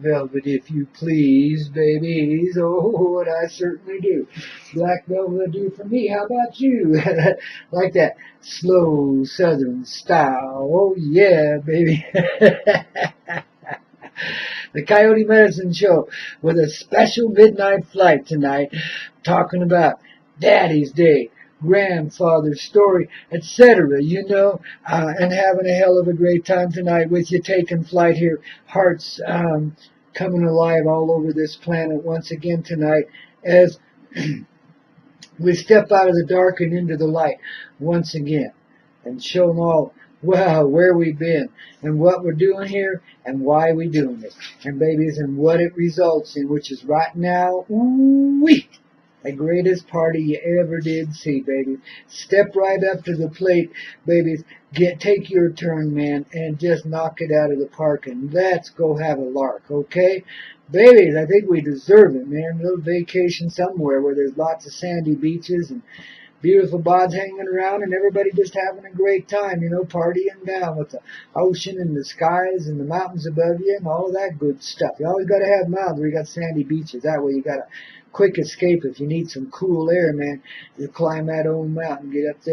velvet, if you please, babies. Oh, what I certainly do. Black velvet will do for me. How about you? Like that slow southern style. Oh, yeah, baby. The Coyote Medicine Show with a special midnight flight tonight, talking about Daddy's Day, grandfather's story, etc. And having a hell of a great time tonight with you, taking flight here. Hearts coming alive all over this planet once again tonight as we step out of the dark and into the light once again and show them all, wow, where we've been and what we're doing here and why we're doing it. And babies, and what it results in, which is right now, ooh-wee, the greatest party you ever did see, baby. Step right up to the plate, babies. Take your turn, man, and just knock it out of the park, and let's go have a lark, okay? Babies, I think we deserve it, man. A little vacation somewhere where there's lots of sandy beaches and beautiful bods hanging around and everybody just having a great time, partying down with the ocean and the skies and the mountains above you and all of that good stuff. You always got to have mountains where you got sandy beaches. That way you got a quick escape if you need some cool air, man. You climb that old mountain, get up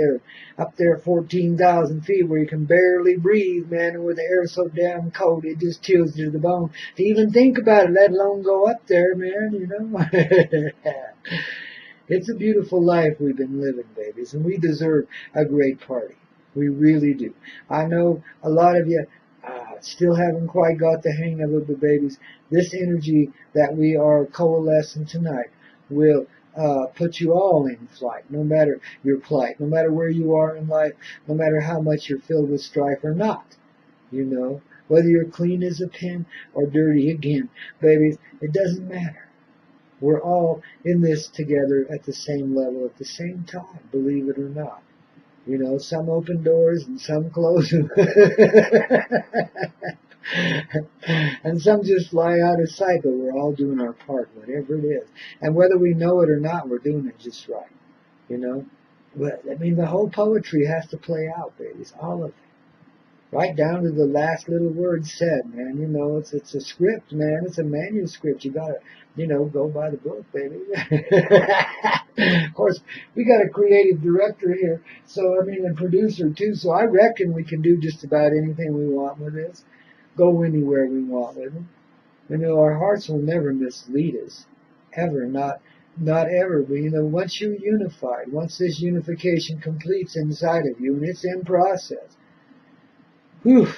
there 14,000 feet where you can barely breathe, man, and where the air is so damn cold it just chills you to the bone to even think about it, let alone go up there, man. It's a beautiful life we've been living, babies, and we deserve a great party. We really do. I know a lot of you still haven't quite got the hang of it, but babies, this energy that we are coalescing tonight will put you all in flight, no matter your plight, no matter where you are in life, no matter how much you're filled with strife or not. Whether you're clean as a pin or dirty again, babies, it doesn't matter. We're all in this together at the same level, at the same time, believe it or not. Some open doors and some close them. And some just fly out of sight, but we're all doing our part, whatever it is. And whether we know it or not, we're doing it just right. But, the whole poetry has to play out, babies, all of it. Right down to the last little word said, man. It's a script, man. It's a manuscript. You gotta, go by the book, baby. Of course, we got a creative director here, and producer too. So I reckon we can do just about anything we want with this. Go anywhere we want with it. Our hearts will never mislead us, ever, not ever. But once you're unified, once this unification completes inside of you, and it's in process. Whew,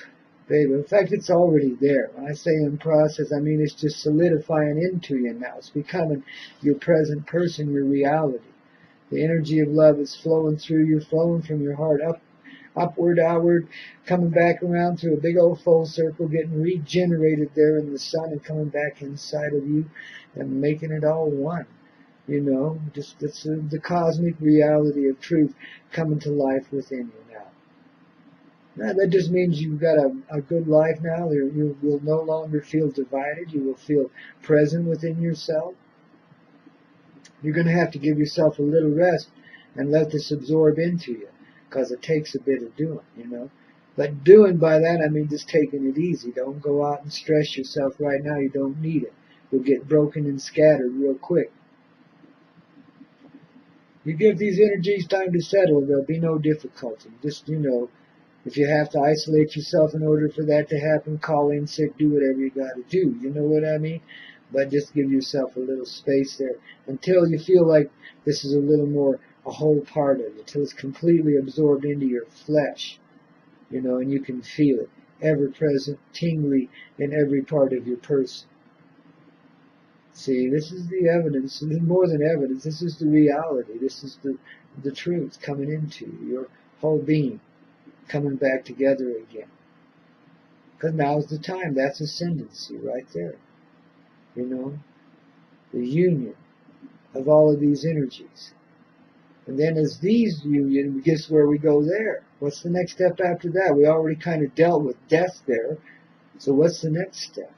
baby. In fact, it's already there. When I say in process, I mean it's just solidifying into you now. It's becoming your present person, your reality. The energy of love is flowing through you, flowing from your heart upward, outward, coming back around through a big old full circle, getting regenerated there in the sun and coming back inside of you and making it all one. Just it's the cosmic reality of truth coming to life within you now. Now, that just means you've got a good life now. You will no longer feel divided. You will feel present within yourself. You're going to have to give yourself a little rest and let this absorb into you, because it takes a bit of doing, But doing by that, I mean just taking it easy. Don't go out and stress yourself right now. You don't need it. You'll get broken and scattered real quick. You give these energies time to settle, there'll be no difficulty. Just, if you have to isolate yourself in order for that to happen, call in sick, do whatever you got to do. You know what I mean? But just give yourself a little space there until you feel like this is a little more a whole part of you, until it's completely absorbed into your flesh, and you can feel it, ever present, tingly in every part of your person. See, this is the evidence, and more than evidence, this is the reality, this is the truth coming into you, your whole being coming back together again. Because now's the time. That's ascendancy right there. The union of all of these energies. And then as these union, guess where we go there? What's the next step after that? We already kind of dealt with death there. So what's the next step?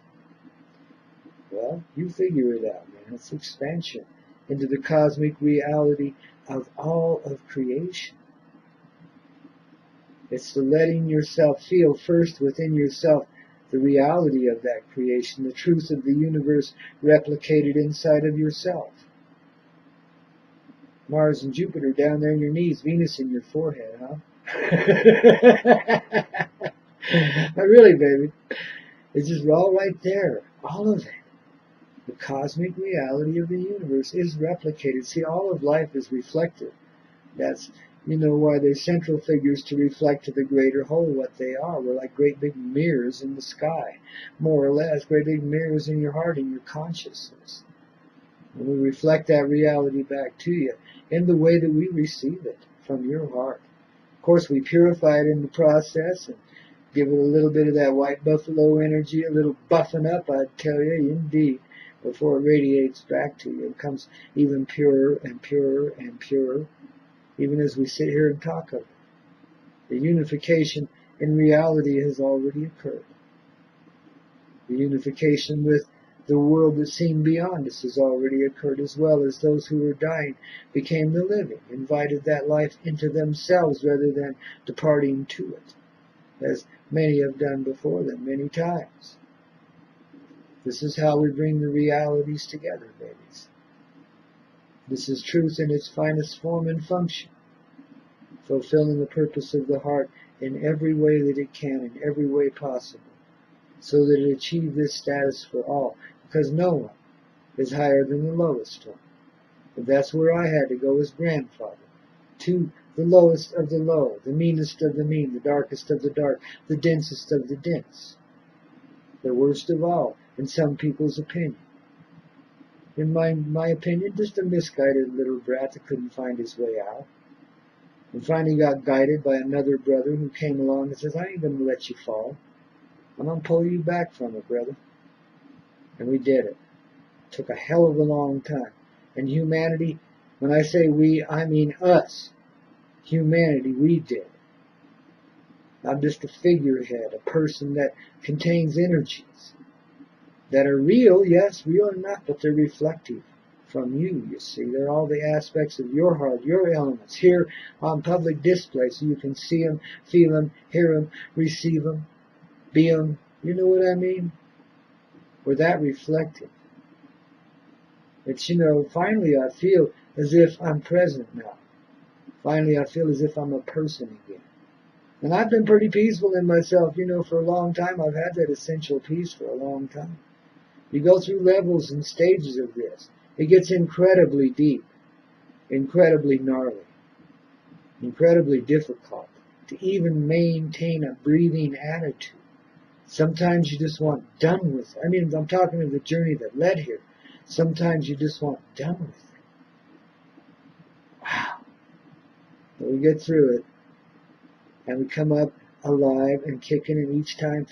Well, you figure it out, man. It's expansion into the cosmic reality of all of creation. It's the letting yourself feel first within yourself the reality of that creation, the truth of the universe replicated inside of yourself. Mars and Jupiter down there in your knees, Venus in your forehead, huh? But really, baby, it's just all right there. All of it. The cosmic reality of the universe is replicated. See, all of life is reflective. That's, why they're central figures to reflect to the greater whole what they are. We're like great big mirrors in the sky, more or less, great big mirrors in your heart, in your consciousness. And we reflect that reality back to you in the way that we receive it from your heart. Of course, we purify it in the process and give it a little bit of that white buffalo energy, a little buffing up, I tell you, indeed, before it radiates back to you. It becomes even purer and purer and purer, even as we sit here and talk of it. The unification in reality has already occurred. The unification with the world that's seen beyond us has already occurred, as well as those who were dying became the living, invited that life into themselves rather than departing to it, as many have done before them many times. This is how we bring the realities together, babies. This is truth in its finest form and function, fulfilling the purpose of the heart in every way that it can, in every way possible, so that it achieve this status for all, because no one is higher than the lowest one. And that's where I had to go as grandfather, to the lowest of the low, the meanest of the mean, the darkest of the dark, the densest of the dense, the worst of all, in some people's opinion. In my opinion, just a misguided little brat that couldn't find his way out. And finally got guided by another brother who came along and says, I ain't going to let you fall. I'm going to pull you back from it, brother. And we did it. It took a hell of a long time. And humanity, when I say we, I mean us. Humanity, we did. I'm just a figurehead, a person that contains energies that are real, yes, real or not, but they're reflective from you see. They're all the aspects of your heart, your elements, here on public display, so you can see them, feel them, hear them, receive them, be them. You know what I mean? We're that reflective. It's, finally I feel as if I'm present now. Finally I feel as if I'm a person again. And I've been pretty peaceful in myself, for a long time. I've had that essential peace for a long time. You go through levels and stages of this. It gets incredibly deep, incredibly gnarly, incredibly difficult to even maintain a breathing attitude. Sometimes you just want done with it. I mean, I'm talking of the journey that led here. Sometimes you just want done with it. Wow. But we get through it, and we come up alive and kicking, and each time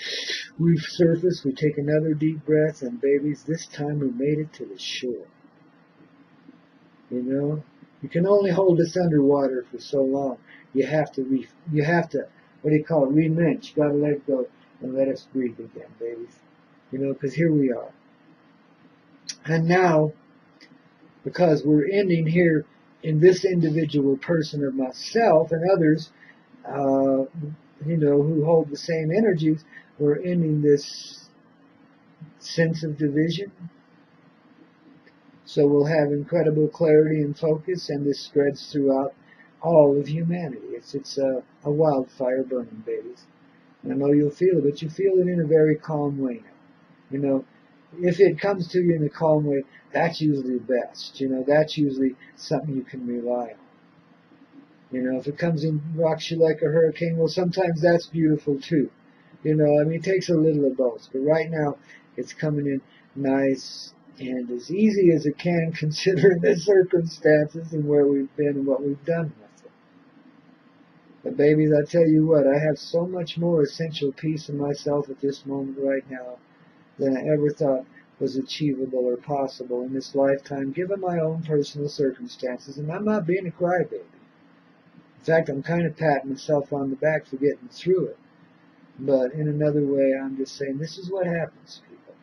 we surface, we take another deep breath, and babies, this time we made it to the shore. You can only hold this underwater for so long. You have to, what do you call it, relinch. You got to let it go and let us breathe again, babies. Because here we are. And now, because we're ending here in this individual person of myself and others, who hold the same energies, we're ending this sense of division. So we'll have incredible clarity and focus, and this spreads throughout all of humanity. It's a wildfire burning, babies. And I know you'll feel it, but you feel it in a very calm way now. If it comes to you in a calm way, that's usually the best. That's usually something you can rely on. If it comes in, rocks you like a hurricane, well, sometimes that's beautiful too. It takes a little of both. But right now, it's coming in nice and as easy as it can, considering the circumstances and where we've been and what we've done with it. But babies, I tell you what, I have so much more essential peace in myself at this moment right now than I ever thought was achievable or possible in this lifetime, given my own personal circumstances. And I'm not being a crybaby. In fact, I'm kind of patting myself on the back for getting through it. But in another way, I'm just saying, this is what happens, people.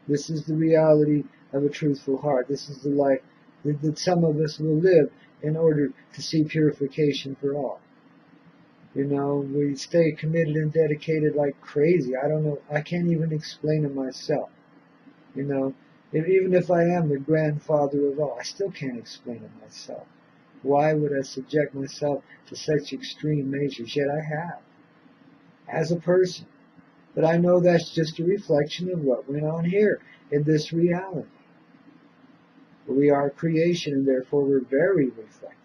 This is the reality of a truthful heart. This is the life that some of us will live in order to see purification for all. You know, we stay committed and dedicated like crazy. I don't know. I can't even explain it myself. You know, even if I am the grandfather of all, I still can't explain it myself. Why would I subject myself to such extreme measures? Yet I have, as a person. But I know that's just a reflection of what went on here in this reality. We are creation, and therefore we're very reflective.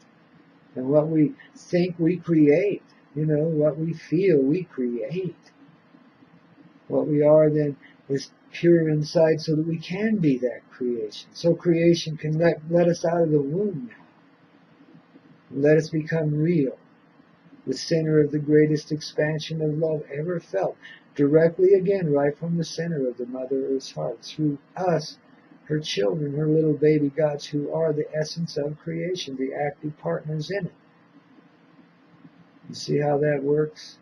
And what we think, we create. You know, what we feel, we create. What we are then is pure inside so that we can be that creation. So creation can let us out of the womb now. Let us become real. The center of the greatest expansion of love ever felt. Directly again, right from the center of the Mother Earth's heart. Through us, her children, her little baby gods, who are the essence of creation, the active partners in it. You see how that works?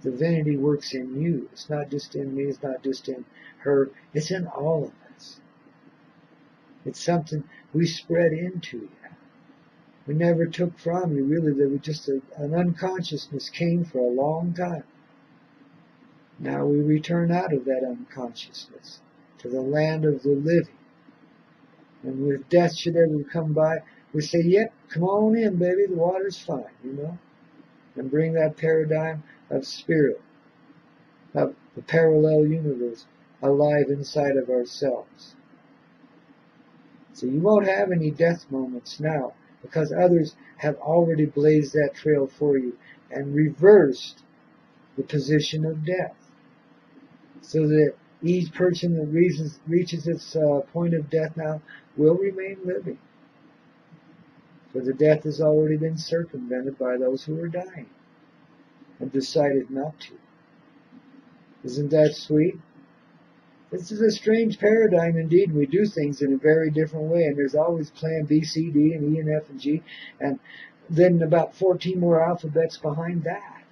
Divinity works in you. It's not just in me, it's not just in her, it's in all of us. It's something we spread into you. We never took from you, really. There was just an unconsciousness came for a long time. Now we return out of that unconsciousness to the land of the living. And if death should ever come by, we say, yep, come on in, baby, the water's fine, you know? And bring that paradigm of spirit, of the parallel universe, alive inside of ourselves. So you won't have any death moments now, because others have already blazed that trail for you and reversed the position of death. So that each person that reaches its point of death now will remain living. For the death has already been circumvented by those who are dying and decided not to. Isn't that sweet? This is a strange paradigm indeed. We do things in a very different way, and there's always plan B, C, D, and E, and F, and G, and then about 14 more alphabets behind that.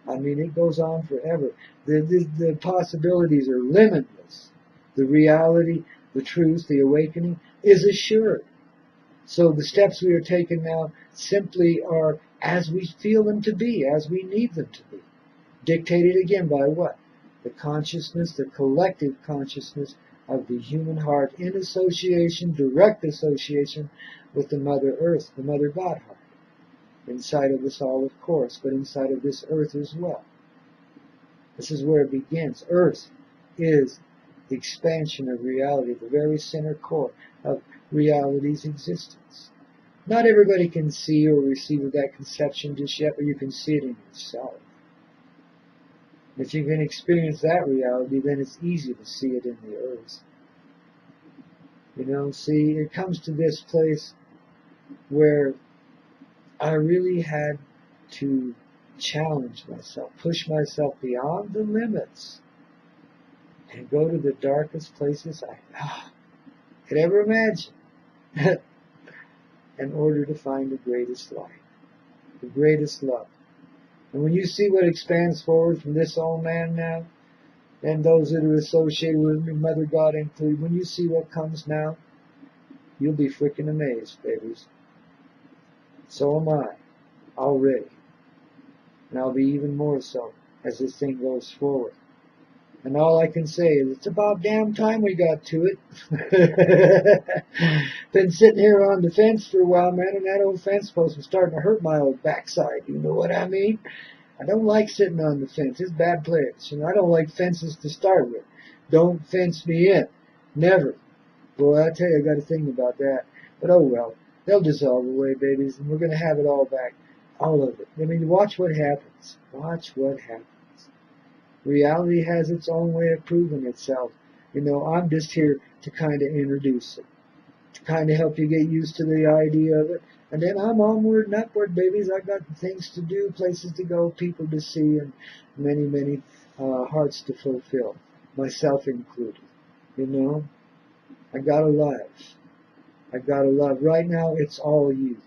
I mean, it goes on forever. The possibilities are limitless. The reality, the truth, the awakening is assured. So the steps we are taking now simply are as we feel them to be, as we need them to be. Dictated again by what? The consciousness, the collective consciousness of the human heart in association, direct association with the Mother Earth, the Mother God heart. Inside of us all, of course, but inside of this earth as well. This is where it begins. Earth is the expansion of reality, the very center core of reality's existence. Not everybody can see or receive that conception just yet, but you can see it in yourself. If you can experience that reality, then it's easy to see it in the earth. You know, see, it comes to this place where I really had to challenge myself, push myself beyond the limits, and go to the darkest places I could ever imagine in order to find the greatest light, the greatest love. And when you see what expands forward from this old man now, and those that are associated with me, Mother God included, when you see what comes now, you'll be freaking amazed, babies. So am I, already. And I'll be even more so as this thing goes forward. And all I can say is, it's about damn time we got to it. Been sitting here on the fence for a while, man, and that old fence post was starting to hurt my old backside. You know what I mean? I don't like sitting on the fence. It's a bad place. You know, I don't like fences to start with. Don't fence me in. Never. Boy, I tell you, I got a thing about that. But oh well. They'll dissolve away, babies, and we're going to have it all back. All of it. I mean, watch what happens. Watch what happens. Reality has its own way of proving itself. You know, I'm just here to kind of introduce it, to kind of help you get used to the idea of it. And then I'm onward and upward, babies. I've got things to do, places to go, people to see, and many, many hearts to fulfill, myself included. You know, I got a life. I got a love. Right now, it's all you.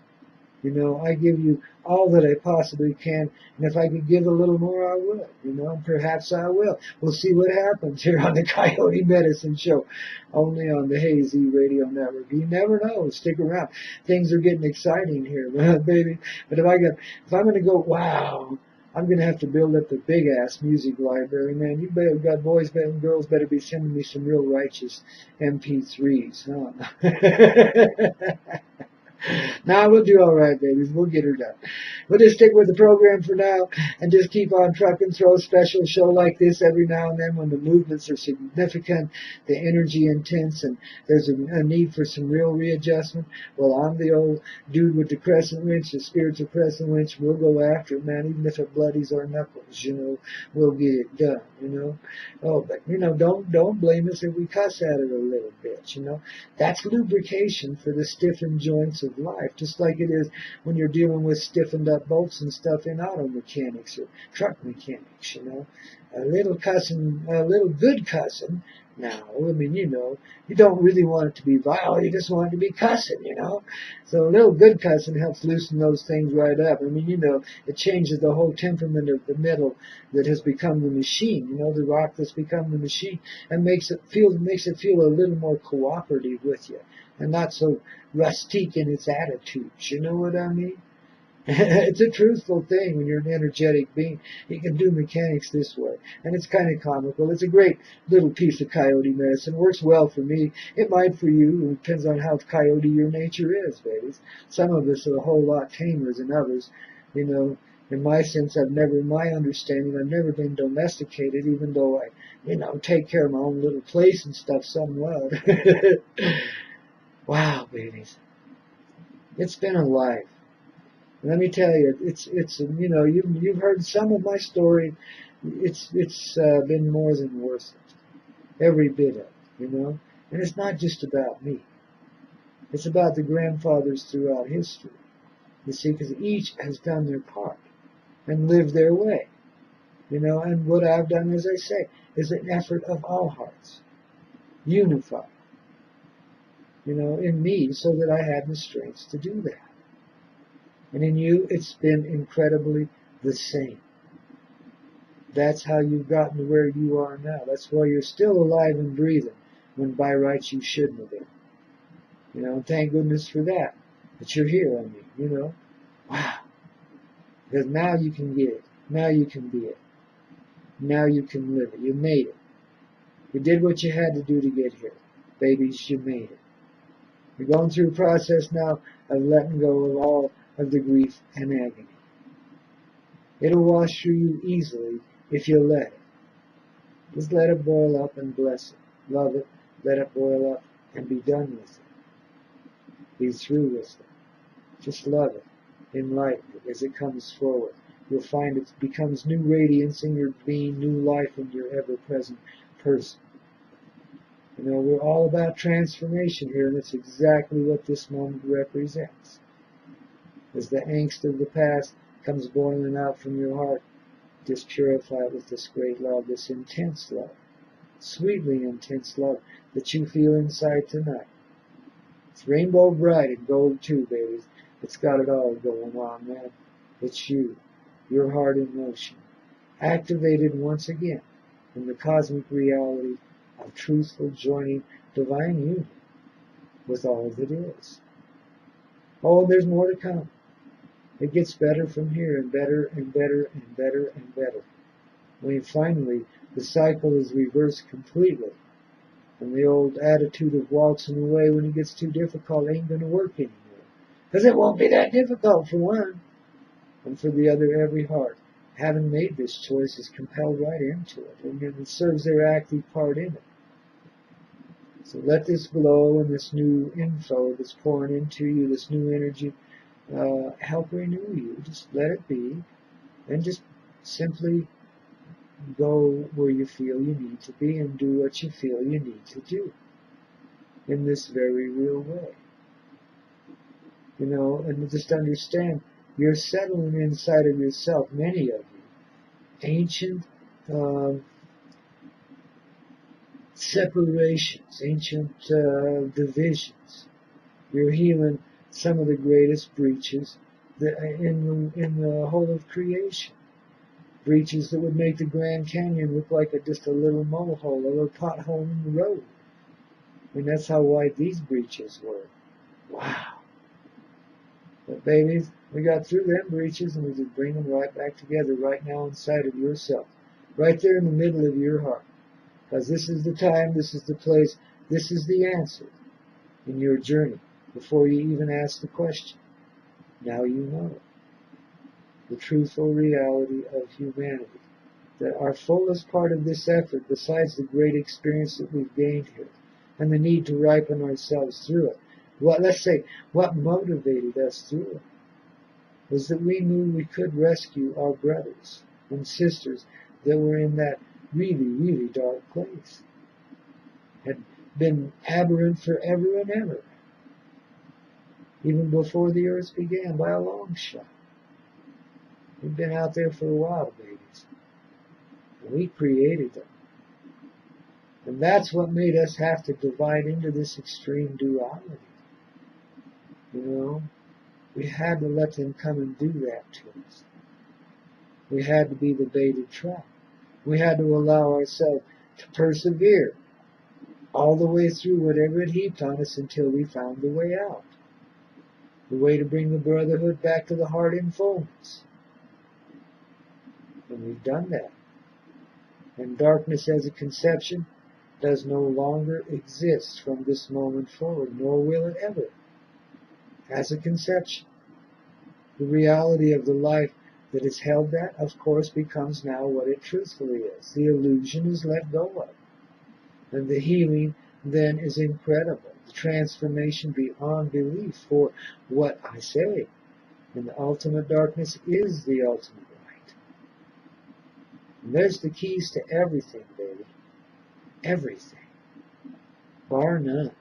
You know, I give you all that I possibly can, and if I could give a little more, I would. You know, and perhaps I will. We'll see what happens here on the Coyote Medicine Show, only on the Hazy Radio Network. You never know. Stick around. Things are getting exciting here, baby. But if I'm going to go, wow. I'm gonna have to build up the big ass music library, man. You better got boys and girls better be sending me some real righteous MP3s, huh? Nah, we'll do all right, babies. We'll get her done. We'll just stick with the program for now and just keep on trucking. Throw a special show like this every now and then when the movements are significant, the energy intense, and there's a need for some real readjustment. Well, I'm the old dude with the crescent wrench, the spiritual crescent wrench. We'll go after it, man, even if it bloodies our knuckles. You know, we'll get it done. You know. Oh, but you know, don't blame us if we cuss at it a little bit. You know, that's lubrication for the stiffened joints of life, just like it is when you're dealing with stiffened up bolts and stuff in auto mechanics or truck mechanics. You know, a little cussing, a little good cussing. Now, I mean, you know, you don't really want it to be vile, you just want it to be cussing, you know. So a little good cussing helps loosen those things right up. I mean, you know, it changes the whole temperament of the metal that has become the machine, you know, the rock that's become the machine, and makes it feel a little more cooperative with you and not so rustique in its attitudes. You know what I mean? It's a truthful thing when you're an energetic being. You can do mechanics this way. And it's kind of comical. It's a great little piece of coyote medicine. Works well for me. It might for you. It depends on how coyote your nature is, babies. Some of us are a whole lot tamer than others. You know, in my sense, in my understanding, I've never been domesticated, even though I, you know, take care of my own little place and stuff somewhat. Wow, babies. It's been a life. Let me tell you, it's you know, you've heard some of my story. It's been more than worth it, every bit of it, you know. And it's not just about me. It's about the grandfathers throughout history. You see, because each has done their part and lived their way, you know. And what I've done, as I say, is an effort of all hearts, unified, you know, in me, so that I have the strength to do that. And in you, it's been incredibly the same. That's how you've gotten to where you are now. That's why you're still alive and breathing when by rights you shouldn't have been. You know, thank goodness for that. But you're here, I mean, you know. Wow. Because now you can get it. Now you can be it. Now you can live it. You made it. You did what you had to do to get here. Babies, you made it. You're going through a process now of letting go of all of the grief and agony. It'll wash through you easily if you let it. Just let it boil up and bless it. Love it. Let it boil up and be done with it. Be through with it. Just love it. Enlighten it as it comes forward. You'll find it becomes new radiance in your being, new life in your ever-present person. You know, we're all about transformation here, and it's exactly what this moment represents. As the angst of the past comes boiling out from your heart, just purify it with this great love, this intense love, sweetly intense love that you feel inside tonight. It's rainbow bright and gold too, babies. It's got it all going on, man. It's you, your heart in motion, activated once again in the cosmic reality of truthful joining divine union with all that is. Oh, there's more to come. It gets better from here, and better and better and better and better. When finally the cycle is reversed completely, and the old attitude of waltzing away when it gets too difficult ain't going to work anymore. Because it won't be that difficult, for one. And for the other, every heart, having made this choice, is compelled right into it, and it serves their active part in it. So let this glow and this new info that's pouring into you, this new energy, help renew you. Just let it be, and just simply go where you feel you need to be and do what you feel you need to do in this very real way. You know, and just understand, you're settling inside of yourself, many of you, ancient separations, ancient divisions. You're healing some of the greatest breaches in the whole of creation. Breaches that would make the Grand Canyon look like just a little molehill, a little pothole in the road. I mean, that's how wide these breaches were. Wow. But babies, we got through them breaches and we just bring them right back together right now inside of yourself. Right there in the middle of your heart. Because this is the time, this is the place, this is the answer in your journey before you even ask the question. Now you know the truthful reality of humanity. That our fullest part of this effort, besides the great experience that we've gained here, and the need to ripen ourselves through it, let's say, what motivated us through it, was that we knew we could rescue our brothers and sisters that were in that really, really dark place. Had been aberrant forever and ever, even before the earth began, by a long shot. We've been out there for a while, babies. And we created them. And that's what made us have to divide into this extreme duality. You know, we had to let them come and do that to us. We had to be the baited trap. We had to allow ourselves to persevere all the way through whatever it heaped on us until we found the way out. The way to bring the brotherhood back to the heart in fullness. And we've done that. And darkness as a conception does no longer exist from this moment forward, nor will it ever. As a conception, the reality of the life that has held that, of course, becomes now what it truthfully is. The illusion is let go of. And the healing then is incredible. The transformation beyond belief for what I say. And the ultimate darkness is the ultimate light. And there's the keys to everything, baby. Everything. Bar none.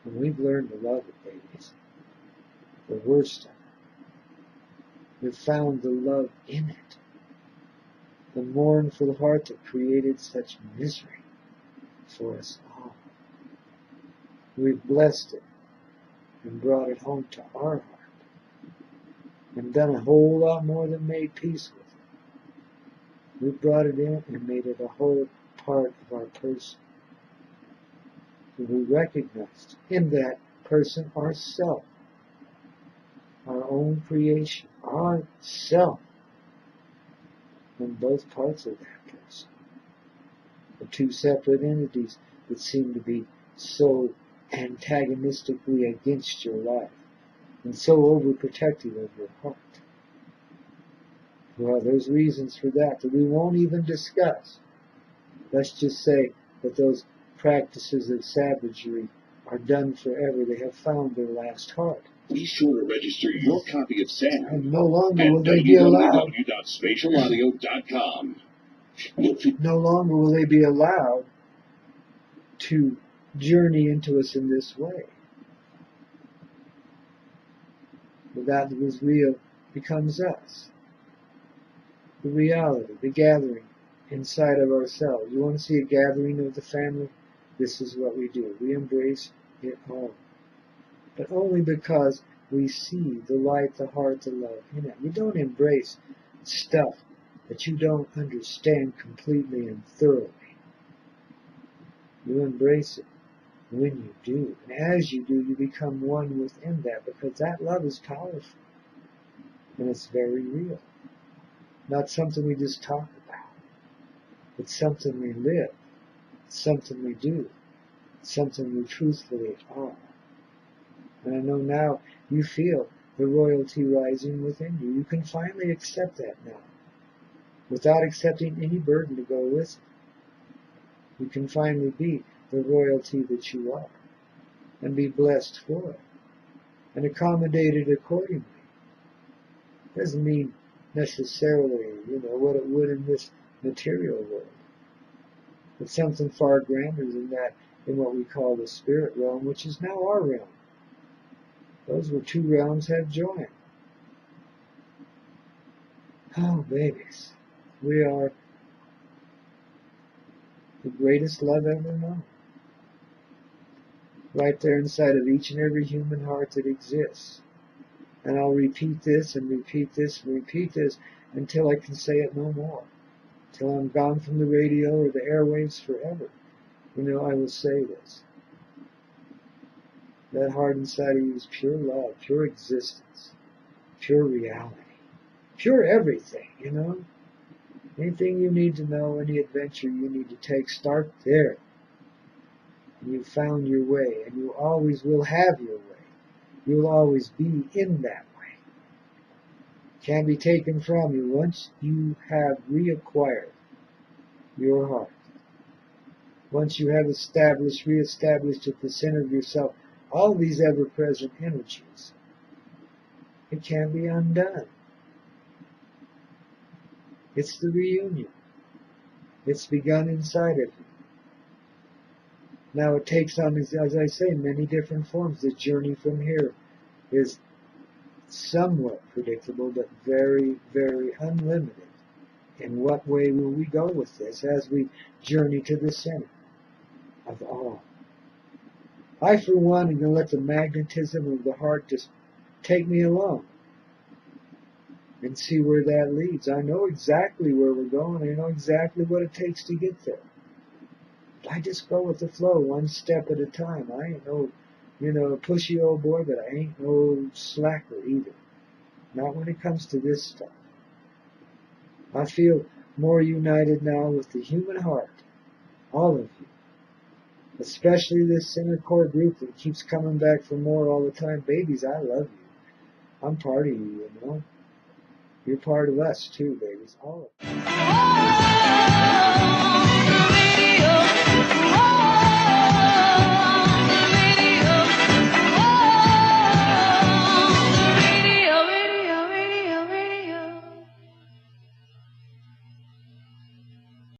And we've learned to love it, babies. The worst of it. We've found the love in it. The mournful heart that created such misery for us all. We've blessed it and brought it home to our heart. And done a whole lot more than made peace with it. We brought it in and made it a whole part of our person. And we recognized in that person ourself, our own creation, our self, and both parts of that person. The two separate entities that seem to be so antagonistically against your life and so overprotective of your heart. Well, there's reasons for that we won't even discuss. Let's just say that those practices of savagery are done forever. They have found their last heart. Be sure to register your copy of Sam And no longer at will they be allowed. www.spatialaudio.com. No longer will they be allowed to journey into us in this way. But that was real becomes us. The reality, the gathering inside of ourselves. You want to see a gathering of the family? This is what we do. We embrace it all. But only because we see the light, the heart, the love in it. You don't embrace stuff that you don't understand completely and thoroughly. You embrace it when you do. And as you do, you become one within that, because that love is powerful. And it's very real. Not something we just talk about. It's something we live. It's something we do. It's something we truthfully are. And I know now you feel the royalty rising within you. You can finally accept that now, without accepting any burden to go with it. You can finally be the royalty that you are, and be blessed for it, and accommodated accordingly. Doesn't mean necessarily, what it would in this material world. It's something far grander than that in what we call the spirit realm, which is now our realm. Those were two realms have joined. Oh, babies, we are the greatest love ever known. right there inside of each and every human heart that exists. And I'll repeat this and repeat this and repeat this until I can say it no more. Till I'm gone from the radio or the airwaves forever. I will say this. That heart inside of you is pure love, pure existence, pure reality, pure everything. Anything you need to know, any adventure you need to take, start there. And you've found your way, and you always will have your way. You'll always be in that way. Can't be taken from you once you have reacquired your heart. Once you have reestablished at the center of yourself all these ever-present energies, it can't be undone. It's the reunion. It's begun inside of you. Now it takes on, as I say, many different forms. The journey from here is somewhat predictable, but very, very unlimited. In what way will we go with this as we journey to the center of all? I, for one, am going to let the magnetism of the heart just take me along and see where that leads. I know exactly where we're going. I know exactly what it takes to get there. I just go with the flow, one step at a time. I ain't no, pushy old boy, but I ain't no slacker either. Not when it comes to this stuff. I feel more united now with the human heart, all of you. Especially this center core group that keeps coming back for more all the time. Babies, I love you. I'm part of you, You're part of us too, babies. All of you.